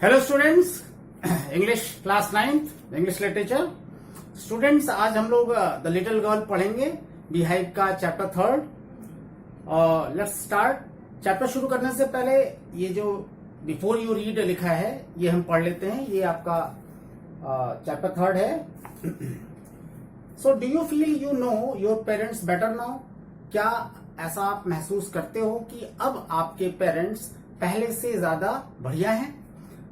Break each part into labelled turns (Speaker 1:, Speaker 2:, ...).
Speaker 1: Hello students, English class 9th English literature. Students, आज हम लोग द लिटिल गर्ल पढ़ेंगे, बीहाइव का chapter 3rd। Let's start. Chapter शुरू करने से पहले ये जो बिफोर यू रीड लिखा है ये हम पढ़ लेते हैं। ये आपका चैप्टर 3rd है। So do you feel you know your parents better now? क्या ऐसा आप महसूस करते हो कि अब आपके पेरेंट्स पहले से ज्यादा बढ़िया हैं?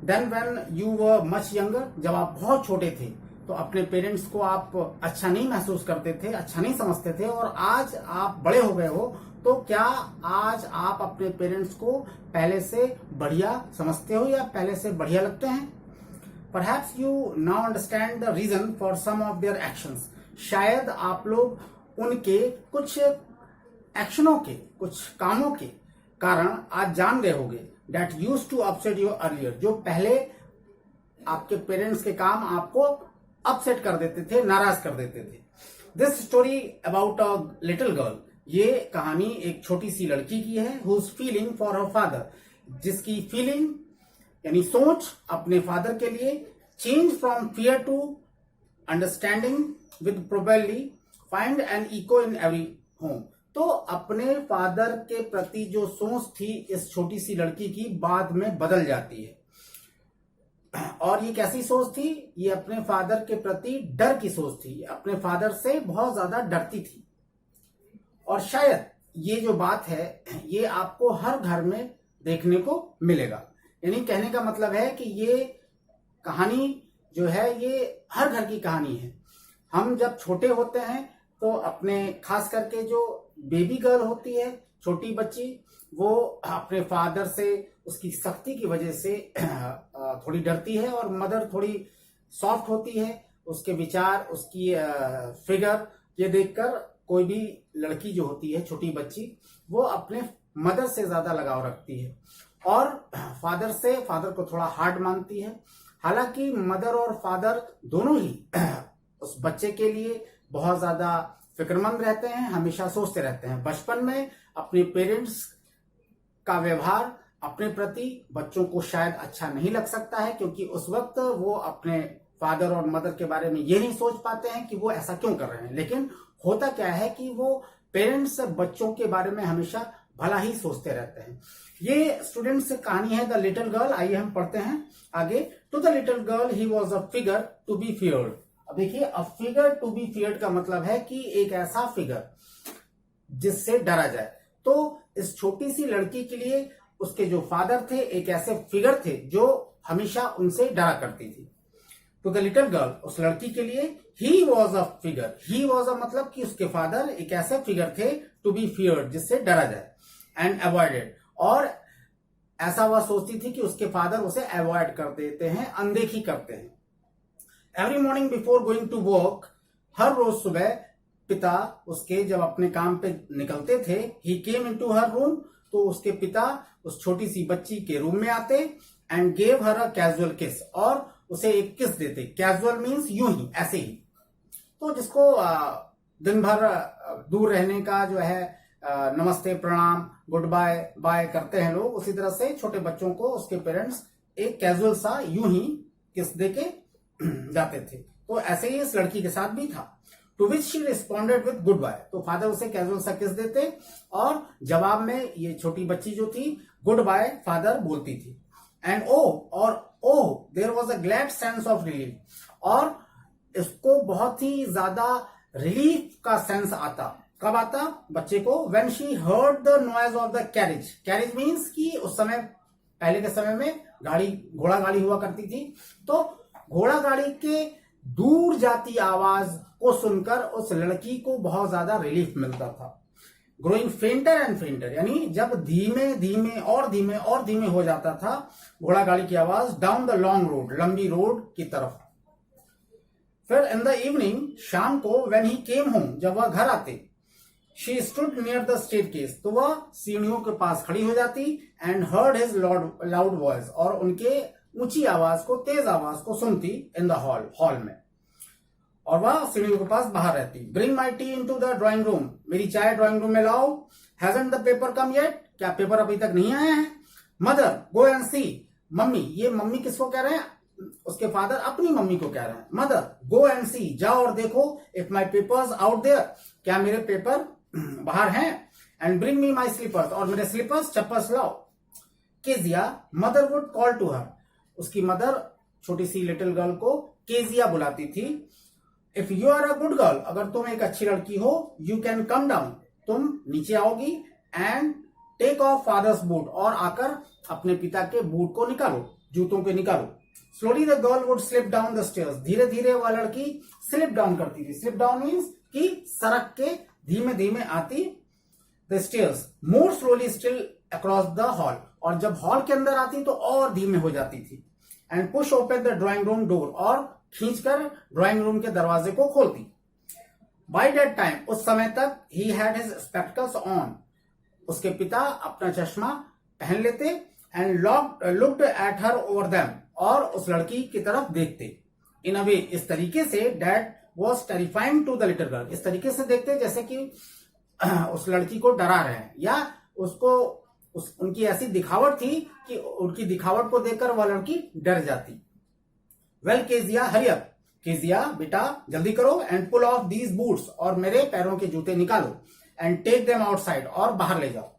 Speaker 1: Then when you were much younger, जब आप बहुत छोटे थे तो अपने पेरेंट्स को आप अच्छा नहीं महसूस करते थे, अच्छा नहीं समझते थे, और आज आप बड़े हो गए हो तो क्या आज आप अपने पेरेंट्स को पहले से बढ़िया समझते हो या पहले से बढ़िया लगते हैं? Perhaps you now understand the reason for some of their actions. शायद आप लोग उनके कुछ एक्शनों के, कुछ कामों के कारण आज जान गए होंगे that used to upset you earlier, जो पहले आपके पेरेंट्स के काम आपको अपसेट कर देते थे, नाराज कर देते थे। This story about a little girl, ये कहानी एक छोटी सी लड़की की है, whose feeling for her father, जिसकी फीलिंग यानी सोच अपने फादर के लिए change from fear to understanding with probably find an echo in every home. तो अपने फादर के प्रति जो सोच थी इस छोटी सी लड़की की बाद में बदल जाती है। और ये कैसी सोच थी? ये अपने फादर के प्रति डर की सोच थी, अपने फादर से बहुत ज्यादा डरती थी। और शायद ये जो बात है ये आपको हर घर में देखने को मिलेगा। यानी कहने का मतलब है कि ये कहानी जो है ये हर घर की कहानी है। हम जब छोटे होते हैं तो अपने, खास करके जो बेबी गर्ल होती है, छोटी बच्ची, वो अपने फादर से उसकी सख्ती की वजह से थोड़ी डरती है, और मदर थोड़ी सॉफ्ट होती है, उसके विचार, उसकी फिगर, ये देखकर कोई भी लड़की जो होती है, छोटी बच्ची, वो अपने मदर से ज्यादा लगाव रखती है और फादर को थोड़ा हार्ड मानती है। हालांकि मदर और फादर दोनों ही उस बच्चे के लिए बहुत ज्यादा फिक्रमंद रहते हैं, हमेशा सोचते रहते हैं। बचपन में अपने पेरेंट्स का व्यवहार अपने प्रति बच्चों को शायद अच्छा नहीं लग सकता है, क्योंकि उस वक्त वो अपने फादर और मदर के बारे में ये नहीं सोच पाते हैं कि वो ऐसा क्यों कर रहे हैं। लेकिन होता क्या है कि वो पेरेंट्स बच्चों के बारे में हमेशा भला ही सोचते रहते हैं। ये स्टूडेंट्स से कहानी है द लिटिल गर्ल। आइए हम पढ़ते हैं आगे। To the little girl he was a figure to be feared. अब देखिए, a figure to be feared का मतलब है कि एक ऐसा फिगर जिससे डरा जाए। तो इस छोटी सी लड़की के लिए उसके जो फादर थे एक ऐसे फिगर थे जो हमेशा उनसे डरा करती थी। टू द लिटिल गर्ल, उस लड़की के लिए ही was a figure, he was अ मतलब कि उसके फादर एक ऐसे फिगर थे टू बी फियर्ड, जिससे डरा जाए, एंड अवॉइडेड, और ऐसा वह सोचती थी कि उसके फादर उसे अवॉइड कर देते हैं, अनदेखी करते हैं। Every morning before going to work, हर रोज सुबह पिता उसके जब अपने काम पे निकलते थे, ही केम इनटू हर रूम, तो उसके पिता उस छोटी सी बच्ची के रूम में आते, and gave her a casual किस, और उसे एक किस देते। कैजुअल मीन्स यूं ही, ऐसे ही। तो जिसको दिन भर दूर रहने का जो है नमस्ते, प्रणाम, गुड बाय, बाय करते हैं लोग, उसी तरह से छोटे बच्चों को उसके पेरेंट्स एक कैजुअल सा यूं ही किस देके जाते थे। तो ऐसे ही इस लड़की के साथ भी था। To which she responded with goodbye, तो फादर उसे कैजुअल सा किस देते और जवाब में ये छोटी बच्ची जो थी गुड बाय फादर बोलती थी। And oh there was a glad sense of relief, और इसको बहुत ही ज्यादा रिलीफ का सेंस आता। कब आता बच्चे को? When she heard the noise of the carriage. Carriage means कि उस समय, पहले के समय में घोड़ा गाड़ी हुआ करती थी, तो घोड़ा गाड़ी के दूर जाती आवाज को सुनकर उस लड़की को बहुत ज्यादा रिलीफ मिलता था। ग्रोइंग फेंटर एंड फेंटर, यानी जब धीमे धीमे और धीमे और धीमे हो जाता था घोड़ा गाड़ी की आवाज, डाउन द लॉन्ग रोड, लंबी रोड की तरफ। फिर इन द इवनिंग, शाम को, व्हेन ही केम होम, जब वह घर आते, she stood near the staircase, तो वह सीढ़ियों के पास खड़ी हो जाती, and heard his loud voice, और उनके ऊंची आवाज को, तेज आवाज को सुनती इन द हॉल में, और वह सीढ़ियों के पास बाहर रहती। Bring my tea into the drawing room, मेरी चाय ड्राइंग रूम में लाओ। Hasn't the paper come yet, क्या पेपर अभी तक नहीं आया है? Mother go and see, mummy, ये मम्मी किसको कह रहे हैं? उसके फादर अपनी मम्मी को कह रहे हैं। मदर, गो एंड सी, जाओ और देखो, if my papers out there, क्या मेरे पेपर बाहर हैं, and bring me my slippers, और मेरे स्लीपर्स चप्पल्स लाओ। Kezia, mother would call to her, उसकी मदर छोटी सी लिटिल गर्ल को केजिया बुलाती थी। If you are a good girl, अगर तुम एक अच्छी लड़की हो, यू कैन कम डाउन, तुम नीचे आओगी, and take off father's boot, और आकर अपने पिता के बूट को निकालो, जूतों के निकालो। Slowly the girl would slip down the stairs, धीरे धीरे वह लड़की स्लिप डाउन करती थी। स्लिप डाउन मीन्स कि सरक के धीमे धीमे आती the stairs, more slowly still across the hall, और जब हॉल के अंदर आती तो और धीमे हो जाती थी। And push open the drawing room door, और खींचकर ड्राइंग रूम के दरवाजे को खोलती। बाय दैट टाइम, उस समय तक, he had his spectacles on, उसके पिता अपना चश्मा पहन लेते, and looked at her over them, और उस लड़की की तरफ देखते। इन अ वे, इस तरीके से, that was terrifying to the little girl, इस तरीके से देखते जैसे कि उस लड़की को डरा रहे हैं, या उसको उनकी ऐसी दिखावट थी कि उनकी दिखावट को देखकर वह लड़की डर जाती। Well Kezia, hurry up, Kezia बेटा जल्दी करो, and pull off these boots, और मेरे पैरों के जूते निकालो, एंड टेक देम आउटसाइड, और बाहर ले जाओ।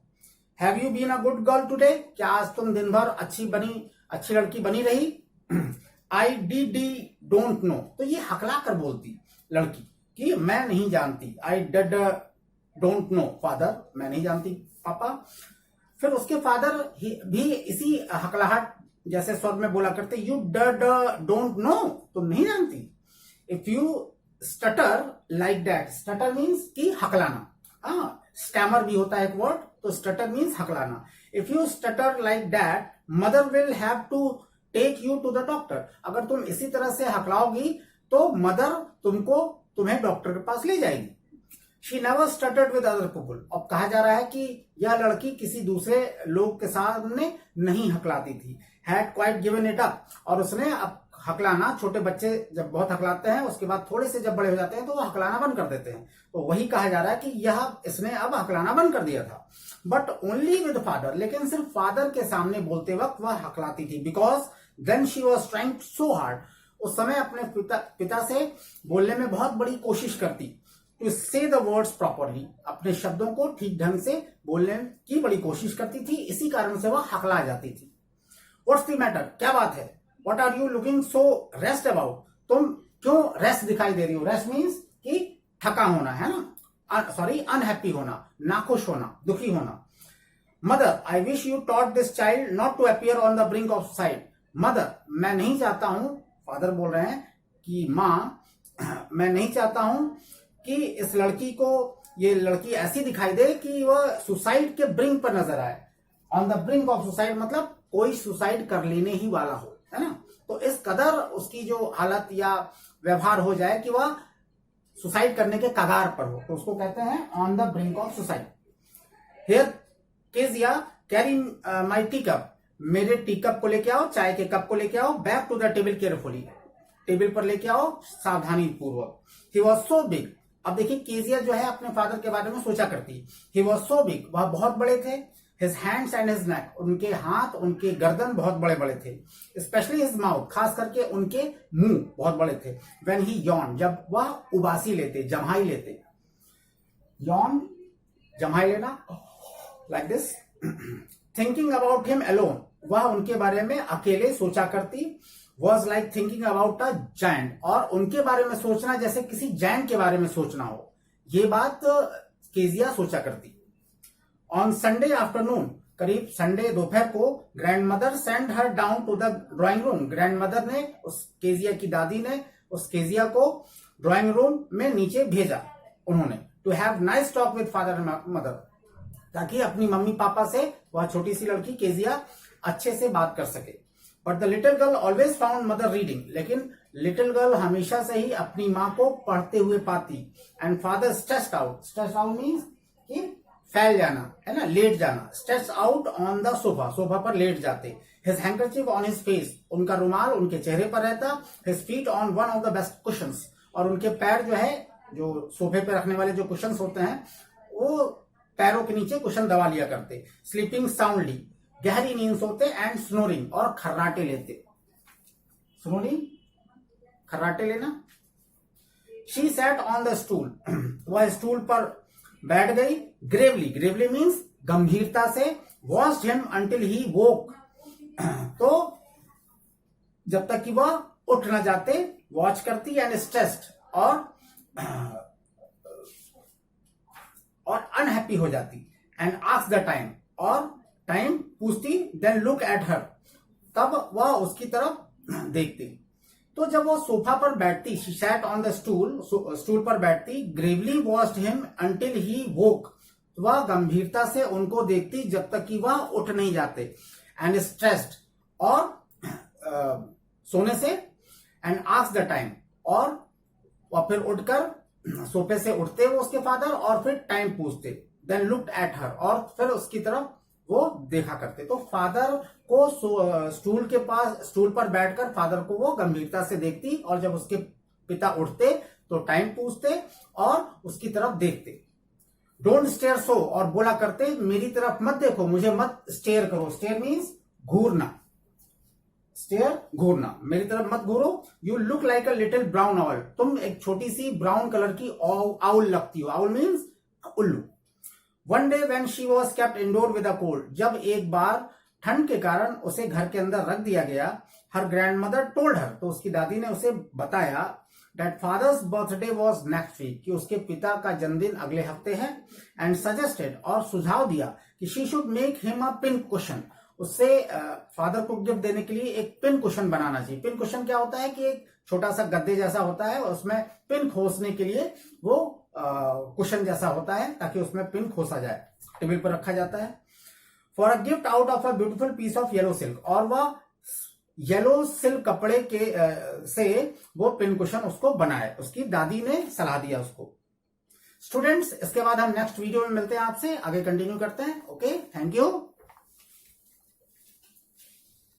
Speaker 1: Have you been a good girl today, क्या आज तुम दिन भर अच्छी लड़की बनी रही? आई डी डोंट नो, तो ये हकला कर बोलती लड़की कि मैं नहीं जानती। आई डोंट नो फादर, मैं नहीं जानती पापा। फिर उसके फादर भी इसी हकलाहट जैसे स्वर में बोला करते, यू डोंट नो, तुम नहीं जानती। If you stutter like that, stutter means कि हकलाना, स्टैमर भी होता है एक वर्ड, तो स्टटर मीन्स हकलाना। If you stutter like that, mother will have to take you to the doctor, अगर तुम इसी तरह से हकलाओगी तो मदर तुम्हें डॉक्टर के पास ले जाएगी। She never stuttered with other people, अब कहा जा रहा है कि यह लड़की किसी दूसरे लोग के सामने नहीं हकलाती थी। Had quite given it up, और उसने अब हकलाना, छोटे बच्चे जब बहुत हकलाते हैं उसके बाद थोड़े से जब बड़े हो जाते हैं तो वो हकलाना बंद कर देते हैं, तो वही कहा जा रहा है कि इसने अब हकलाना बंद कर दिया था। बट ओनली विद फादर, लेकिन सिर्फ फादर के सामने बोलते वक्त वह हकलाती थी। Because then she was trying so hard, उस समय अपने पिता से बोलने में बहुत बड़ी कोशिश करती, टू से द वर्ड्स प्रॉपरली, अपने शब्दों को ठीक ढंग से बोलने की बड़ी कोशिश करती थी, इसी कारण से वह हकला जाती थी। व्हाट्स द मैटर, क्या बात है? What are you looking so rest about, तुम क्यों रेस्ट दिखाई दे रही हो? रेस्ट मीन्स कि थका होना है ना, सॉरी अनहैप्पी होना, नाखुश होना, दुखी होना। Mother, I wish you taught this child not to appear on the brink of suicide, mother, मैं नहीं चाहता हूं, फादर बोल रहे हैं कि माँ, मैं नहीं चाहता हूं कि इस लड़की को, ये लड़की ऐसी दिखाई दे कि वह सुसाइड के ब्रिंक पर नजर आए। On the brink of suicide मतलब कोई सुसाइड कर लेने ही वाला हो, है ना, तो इस कदर उसकी जो हालत या व्यवहार हो जाए कि वह सुसाइड करने के कगार पर हो, तो उसको कहते हैं on the brink of suicide. Here Kezia, carry my tea cup, मेरे टी कप को लेके आओ, चाय के कप को लेके आओ, back to the table carefully, table पर लेके आओ सावधानी पूर्वक। ही वॉज सो बिग, अब देखिए केजिया जो है अपने फादर के बारे में सोचा करती। ही वॉज सो बिग, वह बहुत बड़े थे। His hands and his neck, उनके हाथ, उनके गर्दन बहुत बड़े बड़े थे। स्पेशली हिज माउथ, खास करके उनके मुंह बहुत बड़े थे। व्हेन ही यॉन, जब वह उबासी लेते, जम्हाई लेते, यॉन जम्हाई लेना, like this. Thinking about him alone, वह उनके बारे में अकेले सोचा करती। Was like thinking about a giant, और उनके बारे में सोचना जैसे किसी जायंट के बारे में सोचना हो, ये बात केजिया सोचा करती। ऑन संडे आफ्टरनून, करीब संडे दोपहर को, grandmother send her down to the drawing room, grandmother ने, उस केजिया की दादी ने उस केजिया को ड्राइंग रूम में नीचे भेजा उन्होंने, to have nice talk with father and mother, ताकि अपनी मम्मी पापा से वह छोटी सी लड़की केजिया अच्छे से बात कर सके। But the little girl always found mother reading, लेकिन लिटिल गर्ल हमेशा से ही अपनी माँ को पढ़ते हुए पाती। And father stressed out, stressed out means कि फैल जाना, है ना, लेट जाना। Stretch out on the sofa, sofa पर लेट जाते। His handkerchief on his face, उनका रुमाल उनके चेहरे पर रहता। His feet on one of the best cushions, और उनके पैर जो है, जो सोफे पे रखने वाले जो कुशंस होते हैं, वो पैरों के नीचे कुशन दबा लिया करते। स्लीपिंग साउंडली, गहरी नींद सोते, एंड स्नोरिंग और खर्राटे लेते। स्नोरिंग, खर्राटे लेना। She sat on the stool, वह स्टूल पर बैठ गई। ग्रेवली, ग्रेवली मीन्स गंभीरता से। वॉच्ड हिम अंटिल ही वोक, तो जब तक कि वह उठ ना जाते वॉच करती। एंड स्ट्रेस्ड, और अनहैप्पी हो जाती। एंड आस्क द टाइम, और टाइम पूछती। देन लुक एट हर, तब वह उसकी तरफ देखती। तो जब वो सोफा पर बैठती, she sat on the stool, stool पर बैठती। Gravely watched him until he woke, वह गंभीरता से उनको देखती जब तक कि वह उठ नहीं जाते। एंड स्ट्रेस्ड, और सोने से। एंड आस्क द टाइम, और फिर उठकर सोफे से उठते वो उसके फादर, और फिर टाइम पूछते। देन लुक्ड एट हर, और फिर उसकी तरफ वो देखा करते। तो फादर को स्टूल पर बैठकर फादर को वो गंभीरता से देखती, और जब उसके पिता उठते तो टाइम पूछते और उसकी तरफ देखते। डोंट स्टेयर सो, और बोला करते मेरी तरफ मत देखो, मुझे मत स्टेयर करो। स्टेयर मीन्स घूरना, स्टेयर घूरना, मेरी तरफ मत घूरो। You look like a little brown owl, तुम एक छोटी सी ब्राउन कलर की आउल लगती हो। आउल मीन्स उल्लू। One day when she was kept indoor with a cold, जब एक बार ठंड के कारण उसे घर के अंदर रख दिया गया। Her grandmother told her, तो उसकी दादी ने उसे बताया that father's birthday was next week, कि उसके पिता का जन्मदिन अगले हफ्ते है। एंड सजेस्टेड, और सुझाव दिया कि she should make him a pin cushion, उससे फादर को गिफ्ट देने के लिए एक पिन कुशन बनाना चाहिए। पिन कुशन क्या होता है कि एक छोटा सा गद्दे जैसा होता है, उसमें पिन खोसने के लिए वो कुशन जैसा होता है, ताकि उसमें पिन खोसा जाए, टेबल पर रखा जाता है। For a gift out of a beautiful piece of yellow silk, और वह येलो सिल्क कपड़े के से वो पिन कुशन उसको बनाए, उसकी दादी ने सलाह दिया उसको। स्टूडेंट्स, इसके बाद हम नेक्स्ट वीडियो में मिलते हैं, आपसे आगे कंटिन्यू करते हैं। Okay, thank you.